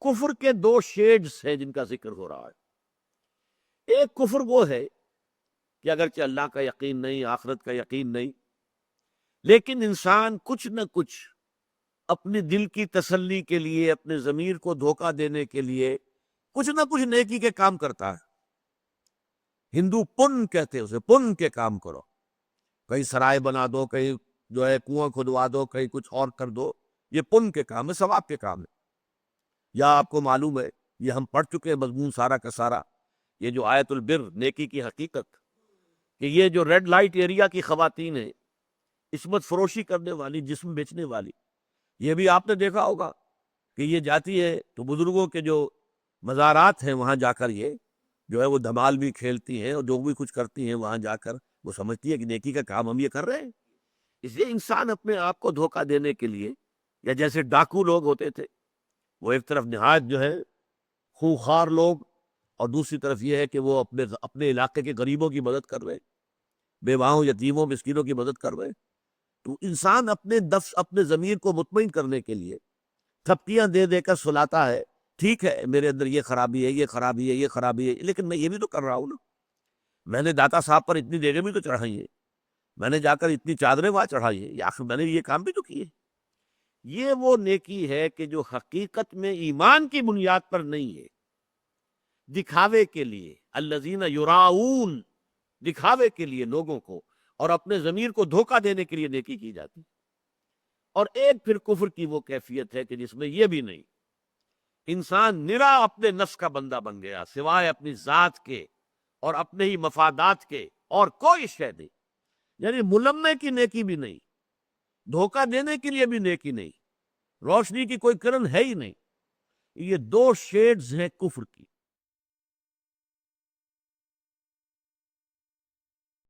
کفر کے دو شیڈز ہیں جن کا ذکر ہو رہا ہے. ایک کفر وہ ہے کہ اگرچہ اللہ کا یقین نہیں، آخرت کا یقین نہیں، لیکن انسان کچھ نہ کچھ اپنے دل کی تسلی کے لیے، اپنے ضمیر کو دھوکہ دینے کے لیے کچھ نہ کچھ نیکی کے کام کرتا ہے. ہندو پن کہتے ہیں اسے، پن کے کام کرو، کہیں سرائے بنا دو، کہیں جو ہے کنواں کھدوا دو، کہیں کچھ اور کر دو. یہ پن کے کام ہے، ثواب کے کام ہے. یا آپ کو معلوم ہے، یہ ہم پڑھ چکے ہیں مضمون سارا کا سارا، یہ جو آیت البر، نیکی کی حقیقت، کہ یہ جو ریڈ لائٹ ایریا کی خواتین ہیں، عصمت فروشی کرنے والی، جسم بیچنے والی، یہ بھی آپ نے دیکھا ہوگا کہ یہ جاتی ہے تو بزرگوں کے جو مزارات ہیں وہاں جا کر یہ جو ہے وہ دھمال بھی کھیلتی ہیں، اور جو بھی کچھ کرتی ہیں وہاں جا کر وہ سمجھتی ہے کہ نیکی کا کام ہم یہ کر رہے ہیں. اس لیے انسان اپنے آپ کو دھوکہ دینے کے لیے، یا جیسے ڈاکو لوگ ہوتے تھے، وہ ایک طرف نہایت جو ہے خونخوار لوگ، اور دوسری طرف یہ ہے کہ وہ اپنے علاقے کے غریبوں کی مدد کر رہے، بیواؤں، یتیموں، مسکینوں کی مدد کر رہے. تو انسان اپنے ضمیر کو مطمئن کرنے کے لیے تھپکیاں دے دے کر سلاتا ہے، ٹھیک ہے میرے اندر یہ خرابی ہے، یہ خرابی ہے، یہ خرابی ہے، لیکن میں یہ بھی تو کر رہا ہوں نا. میں نے داتا صاحب پر اتنی دیگیں بھی تو چڑھائی ہیں، میں نے جا کر اتنی چادریں وہاں چڑھائی ہیں، یا میں نے یہ کام بھی تو کیے. یہ وہ نیکی ہے کہ جو حقیقت میں ایمان کی بنیاد پر نہیں ہے، دکھاوے کے لیے. الذین یراؤون، دکھاوے کے لیے لوگوں کو اور اپنے ضمیر کو دھوکہ دینے کے لیے نیکی کی جاتی. اور ایک پھر کفر کی وہ کیفیت ہے کہ جس میں یہ بھی نہیں، انسان نرا اپنے نفس کا بندہ بن گیا، سوائے اپنی ذات کے اور اپنے ہی مفادات کے اور کوئی شے نہیں. یعنی ملمے کی نیکی بھی نہیں، دھوکہ دینے کے لیے بھی نیکی نہیں، روشنی کی کوئی کرن ہے ہی نہیں. یہ دو شیڈز ہیں کفر کی.